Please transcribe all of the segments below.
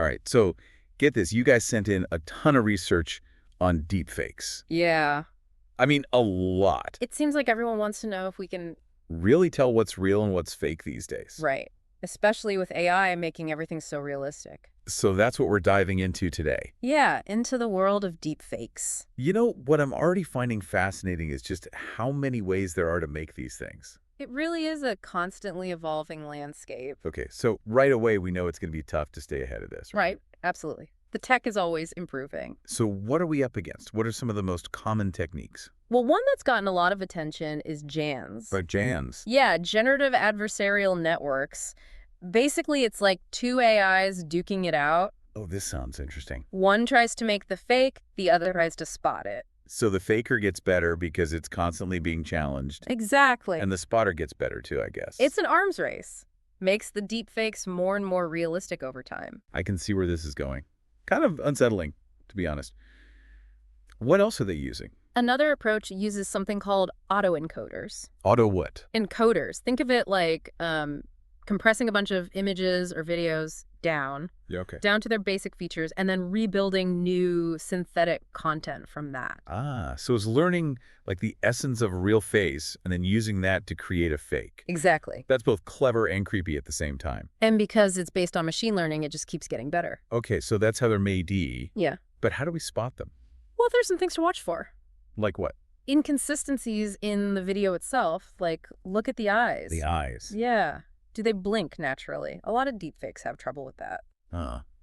All right, so get this. You guys sent in a ton of research on deepfakes. Yeah. I mean, a lot. It seems like everyone wants to know if we can, Really tell what's real and what's fake these days. right, especially with AI making everything so realistic. So that's what we're diving into today. Yeah, into the world of deepfakes. You know, what I'm already finding fascinating is just how many ways there are to make these things. It really is a constantly evolving landscape. Okay, so right away we know it's going to be tough to stay ahead of this, Right, absolutely. The tech is always improving. So what are we up against? What are some of the most common techniques? Well, one that's gotten a lot of attention is JANs. But Jans. Yeah, generative adversarial networks. Basically, it's like two AIs duking it out. Oh, this sounds interesting. One tries to make the fake, the other tries to spot it. So the faker gets better because it's constantly being challenged, Exactly. and the spotter gets better too, I guess. It's an arms race. Makes the deepfakes more and more realistic over time. I can see where this is going. Kind of unsettling, to be honest. What else are they using? Another approach uses something called autoencoders. Auto what? Encoders. Think of it like compressing a bunch of images or videos down Yeah, okay. to their basic features, and then rebuilding new synthetic content from that. Ah, so it's learning like the essence of a real face and then using that to create a fake. Exactly. That's both clever and creepy at the same time. And because it's based on machine learning, it just keeps getting better. Okay, so that's how they're made. Yeah. But how do we spot them? Well, there's some things to watch for. Like what? Inconsistencies in the video itself, like look at the eyes. The eyes. Yeah. Do they blink naturally? A lot of deepfakes have trouble with that.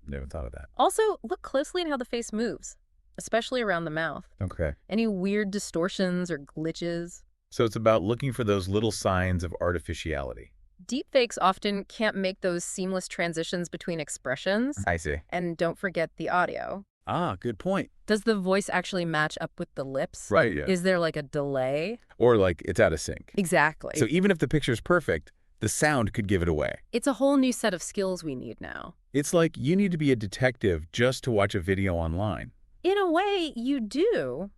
Never thought of that. Also, look closely at how the face moves, especially around the mouth. Okay. Any weird distortions or glitches. So it's about looking for those little signs of artificiality. Deepfakes often can't make those seamless transitions between expressions. I see. And don't forget the audio. Ah, good point. Does the voice actually match up with the lips? Right, yeah. Is there like a delay? Or like it's out of sync. Exactly. So even if the picture's perfect, the sound could give it away. It's a whole new set of skills we need now. It's like you need to be a detective just to watch a video online. In a way, you do.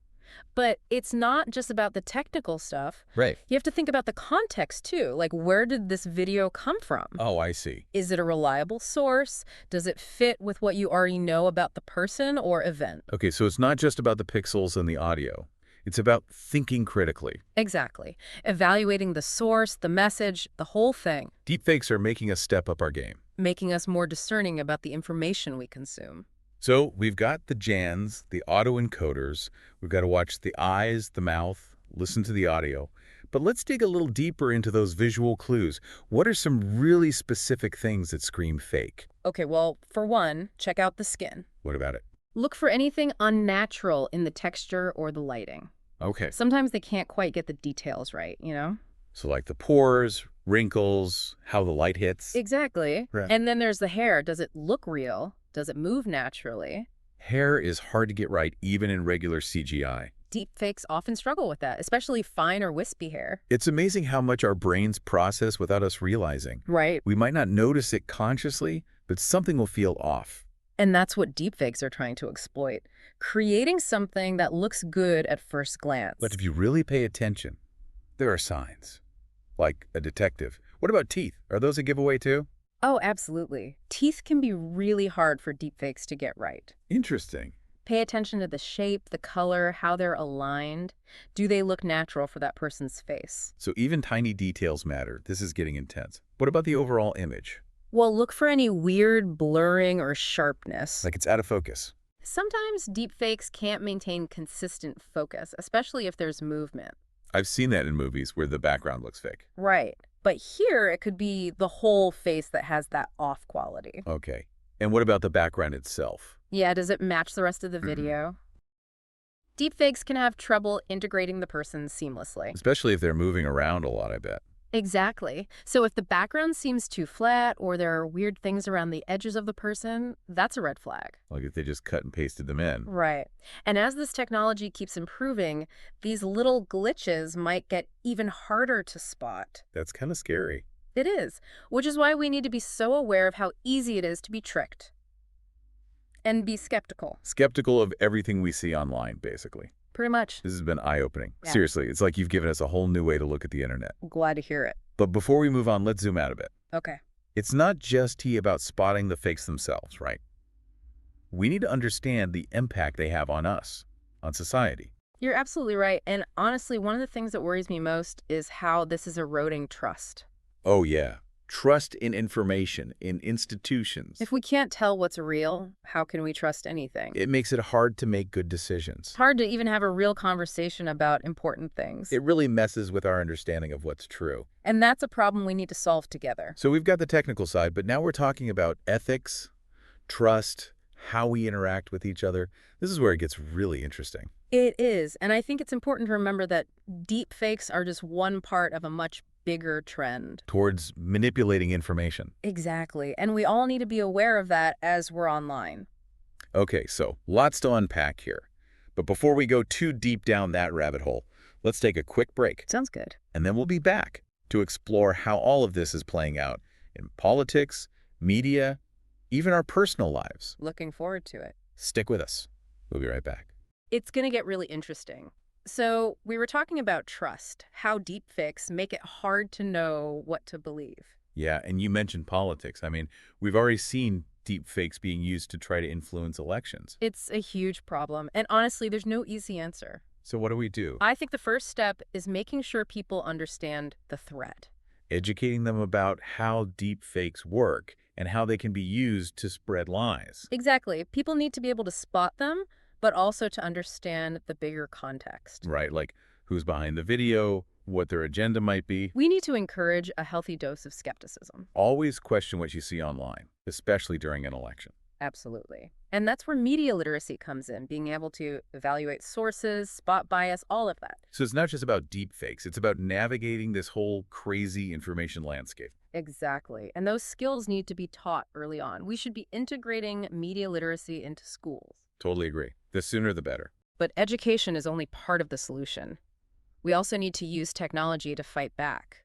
But it's not just about the technical stuff. Right. You have to think about the context, too. Like, where did this video come from? Oh, I see. Is it a reliable source? Does it fit with what you already know about the person or event? Okay, so it's not just about the pixels and the audio. It's about thinking critically. Exactly. Evaluating the source, the message, the whole thing. Deepfakes are making us step up our game. Making us more discerning about the information we consume. So we've got the Jans, the autoencoders. We've got to watch the eyes, the mouth, listen to the audio. But let's dig a little deeper into those visual clues. What are some really specific things that scream fake? Okay, well, for one, check out the skin. What about it? Look for anything unnatural in the texture or the lighting. Okay. Sometimes they can't quite get the details right, you know? So like the pores, wrinkles, how the light hits. Exactly. Right. And then there's the hair. Does it look real? Does it move naturally? Hair is hard to get right even in regular CGI. Deepfakes often struggle with that, especially fine or wispy hair. It's amazing how much our brains process without us realizing. Right. We might not notice it consciously, but something will feel off. And that's what deepfakes are trying to exploit. Creating something that looks good at first glance. But if you really pay attention, there are signs. Like a detective. What about teeth? Are those a giveaway too? Oh, absolutely. Teeth can be really hard for deepfakes to get right. Interesting. Pay attention to the shape, the color, how they're aligned. Do they look natural for that person's face? So even tiny details matter. This is getting intense. What about the overall image? Well, look for any weird blurring or sharpness. Like it's out of focus. Sometimes deepfakes can't maintain consistent focus, especially if there's movement. I've seen that in movies where the background looks fake. Right. But here, it could be the whole face that has that off quality. Okay. And what about the background itself? Yeah, does it match the rest of the video? Deepfakes can have trouble integrating the person seamlessly. Especially if they're moving around a lot, I bet. Exactly. So if the background seems too flat or there are weird things around the edges of the person, that's a red flag. Like if they just cut and pasted them in. Right. And as this technology keeps improving, these little glitches might get even harder to spot. That's kind of scary. It is, which is why we need to be so aware of how easy it is to be tricked. And be skeptical. Skeptical of everything we see online, basically. Pretty much. This has been eye-opening. Yeah. Seriously, it's like you've given us a whole new way to look at the internet. Glad to hear it. But before we move on, let's zoom out a bit. Okay. It's not just about spotting the fakes themselves, right? We need to understand the impact they have on us, on society. You're absolutely right. And honestly, one of the things that worries me most is how this is eroding trust. Oh, yeah. Trust in information, in institutions. If we can't tell what's real, how can we trust anything? It makes it hard to make good It's decisions. hard to even have a real conversation about important things. It really messes with our understanding of what's true. And that's a problem we need to solve together. So we've got the technical side, but now we're talking about ethics, trust, how we interact with each other. This is where it gets really interesting. It is. And I think it's important to remember that deep fakes are just one part of a much bigger trend. Towards manipulating information. Exactly. And we all need to be aware of that as we're online. Okay, so lots to unpack here. But before we go too deep down that rabbit hole, let's take a quick break, Sounds good. and then we'll be back to explore how all of this is playing out in politics, media, even our personal lives. Looking forward to it. Stick with us. We'll be right back. It's going to get really interesting. So, we were talking about trust, how deepfakes make it hard to know what to believe. Yeah, and you mentioned politics. I mean, we've already seen deep fakes being used to try to influence elections. It's a huge problem, and honestly, there's no easy answer. So what do we do? I think the first step is making sure people understand the threat. Educating them about how deep fakes work and how they can be used to spread lies. Exactly. People need to be able to spot them, but also to understand the bigger context. Right, like who's behind the video, what their agenda might be. We need to encourage a healthy dose of skepticism. Always question what you see online, especially during an election. Absolutely. And that's where media literacy comes in, being able to evaluate sources, spot bias, all of that. So it's not just about deep fakes, it's about navigating this whole crazy information landscape. Exactly. And those skills need to be taught early on. We should be integrating media literacy into schools. Totally agree. The sooner the better. But education is only part of the solution. We also need to use technology to fight back.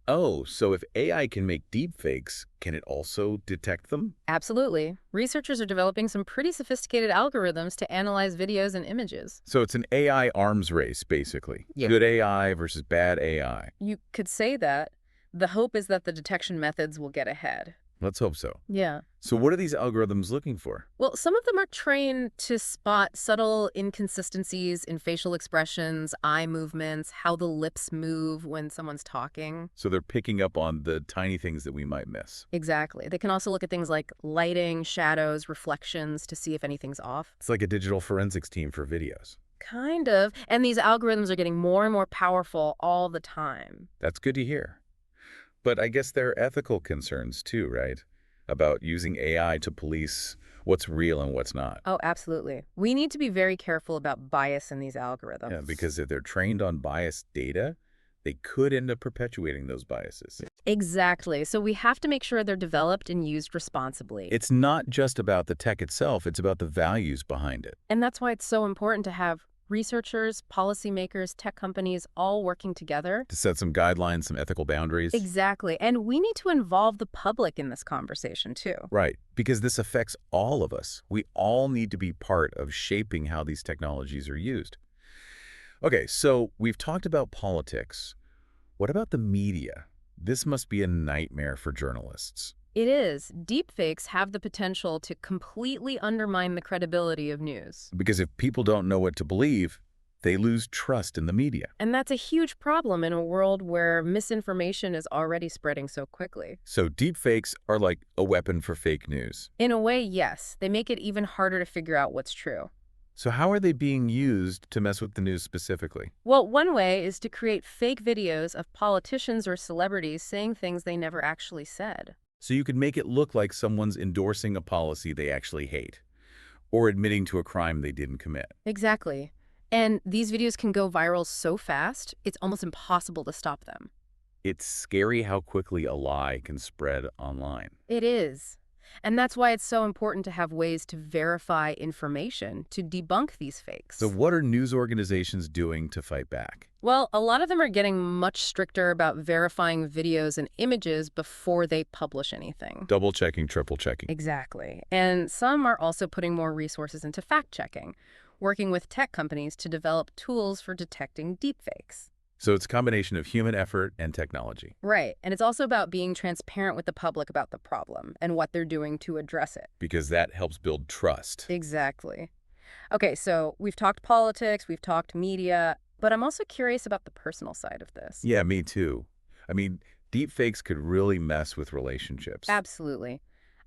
Oh, so if AI can make deep fakes, can it also detect them? Absolutely. Researchers are developing some pretty sophisticated algorithms to analyze videos and images. So it's an AI arms race, basically. Yeah. Good AI versus bad AI. You could say that. The hope is that the detection methods will get ahead. Let's hope so. Yeah. So what are these algorithms looking for? Well, some of them are trained to spot subtle inconsistencies in facial expressions, eye movements, how the lips move when someone's talking. So they're picking up on the tiny things that we might miss. Exactly. They can also look at things like lighting, shadows, reflections to see if anything's off. It's like a digital forensics team for videos. Kind of. And these algorithms are getting more and more powerful all the time. That's good to hear. But I guess there are ethical concerns too, right? About using AI to police what's real and what's not. Oh, absolutely. We need to be very careful about bias in these algorithms. Yeah, because if they're trained on biased data, they could end up perpetuating those biases. Exactly. So we have to make sure they're developed and used responsibly. It's not just about the tech itself, it's about the values behind it. And that's why it's so important to have researchers, policymakers, tech companies all working together. To set some guidelines, some ethical boundaries. Exactly. And we need to involve the public in this conversation too. Right, because this affects all of us. We all need to be part of shaping how these technologies are used. Okay, so we've talked about politics. What about the media? This must be a nightmare for journalists. It is. Deepfakes have the potential to completely undermine the credibility of news. Because if people don't know what to believe, they lose trust in the media. And that's a huge problem in a world where misinformation is already spreading so quickly. So deepfakes are like a weapon for fake news. In a way, yes. They make it even harder to figure out what's true. So how are they being used to mess with the news specifically? Well, one way is to create fake videos of politicians or celebrities saying things they never actually said. So you could make it look like someone's endorsing a policy they actually hate, or admitting to a crime they didn't commit. Exactly. And these videos can go viral so fast, it's almost impossible to stop them. It's scary how quickly a lie can spread online. It is. And that's why it's so important to have ways to verify information, to debunk these fakes. So what are news organizations doing to fight back? Well, a lot of them are getting much stricter about verifying videos and images before they publish anything. Double checking, triple checking. Exactly. And some are also putting more resources into fact-checking, working with tech companies to develop tools for detecting deepfakes. So it's a combination of human effort and technology, Right. And it's also about being transparent with the public about the problem and what they're doing to address it. because that helps build trust. Exactly. Okay, so we've talked politics, we've talked media, but I'm also curious about the personal side of this. Yeah, me too. I mean, deepfakes could really mess with relationships. Absolutely.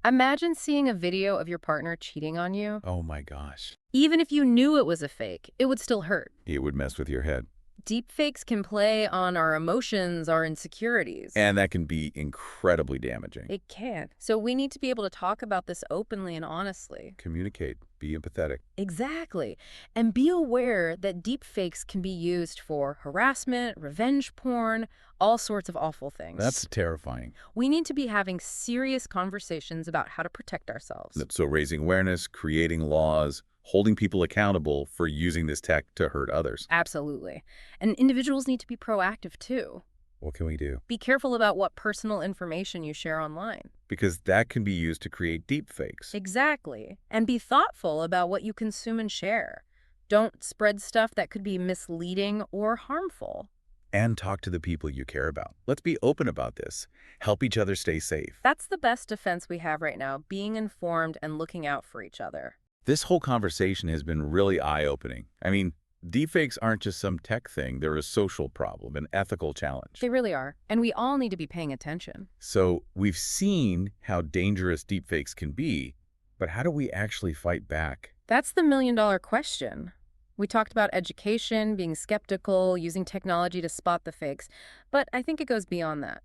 Imagine seeing a video of your partner cheating on you. Oh my gosh. Even if you knew it was a fake, it would still hurt. It would mess with your head. Deepfakes can play on our emotions, our insecurities. And that can be incredibly damaging. It can. So we need to be able to talk about this openly and honestly. Communicate. Be empathetic. Exactly. And be aware that deepfakes can be used for harassment, revenge porn, all sorts of awful things. That's terrifying. We need to be having serious conversations about how to protect ourselves. So raising awareness, creating laws, holding people accountable for using this tech to hurt others. Absolutely. And individuals need to be proactive too. What can we do? Be careful about what personal information you share online. Because that can be used to create deepfakes. Exactly. And be thoughtful about what you consume and share. Don't spread stuff that could be misleading or harmful. And talk to the people you care about. Let's be open about this. Help each other stay safe. That's the best defense we have right now, being informed and looking out for each other. This whole conversation has been really eye-opening. I mean, deepfakes aren't just some tech thing. They're a social problem, an ethical challenge. They really are. And we all need to be paying attention. So we've seen how dangerous deepfakes can be, but how do we actually fight back? That's the million-dollar question. We talked about education, being skeptical, using technology to spot the fakes, but I think it goes beyond that.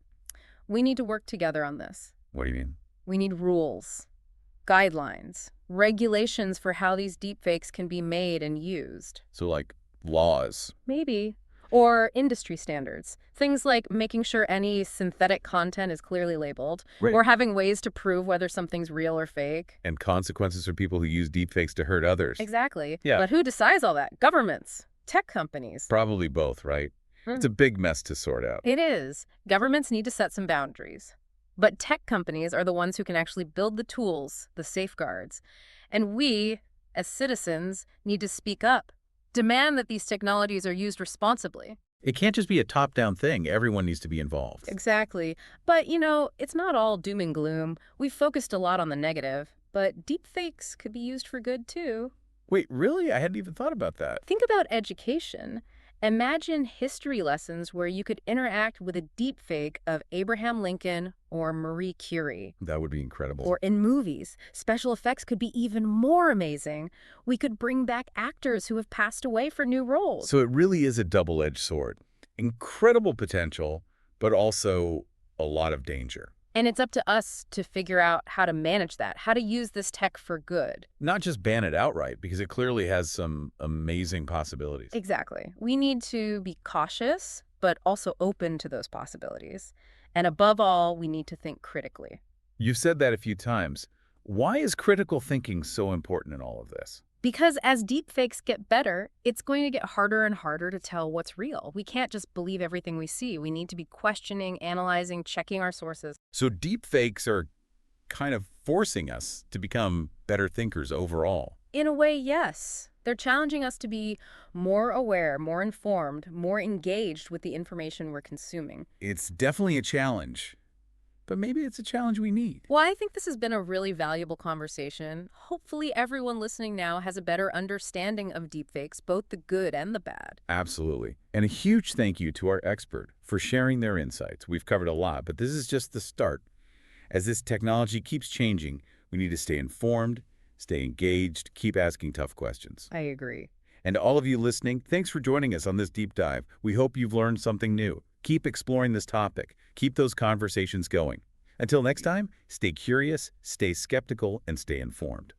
We need to work together on this. What do you mean? We need rules, guidelines, regulations for how these deepfakes can be made and used. So like laws. Maybe. Or industry standards. Things like making sure any synthetic content is clearly labeled, Right. or having ways to prove whether something's real or fake. And consequences for people who use deepfakes to hurt others. Exactly. Yeah. But who decides all that? Governments, tech companies. Probably both, right? It's a big mess to sort out. It is. Governments need to set some boundaries. But tech companies are the ones who can actually build the tools, the safeguards. And we, as citizens, need to speak up. Demand that these technologies are used responsibly. It can't just be a top-down thing. Everyone needs to be involved. Exactly. But, it's not all doom and gloom. We've focused a lot on the negative, but deepfakes could be used for good, too. Wait, really? I hadn't even thought about that. Think about education. Imagine history lessons where you could interact with a deepfake of Abraham Lincoln or Marie Curie. That would be incredible. Or in movies, special effects could be even more amazing. We could bring back actors who have passed away for new roles. So it really is a double-edged sword. Incredible potential, but also a lot of danger. And it's up to us to figure out how to manage that, how to use this tech for good. Not just ban it outright, because it clearly has some amazing possibilities. Exactly. We need to be cautious, but also open to those possibilities. And above all, we need to think critically. You've said that a few times. Why is critical thinking so important in all of this? Because as deepfakes get better, it's going to get harder and harder to tell what's real. We can't just believe everything we see. We need to be questioning, analyzing, checking our sources. So deepfakes are kind of forcing us to become better thinkers overall. In a way, yes. They're challenging us to be more aware, more informed, more engaged with the information we're consuming. It's definitely a challenge, but maybe it's a challenge we need. Well, I think this has been a really valuable conversation. Hopefully everyone listening now has a better understanding of deepfakes, both the good and the bad. Absolutely. And a huge thank you to our expert for sharing their insights. We've covered a lot, but this is just the start. As this technology keeps changing, we need to stay informed, stay engaged, keep asking tough questions. I agree. And to all of you listening, thanks for joining us on this deep dive. We hope you've learned something new. Keep exploring this topic. Keep those conversations going. Until next time, stay curious, stay skeptical, and stay informed.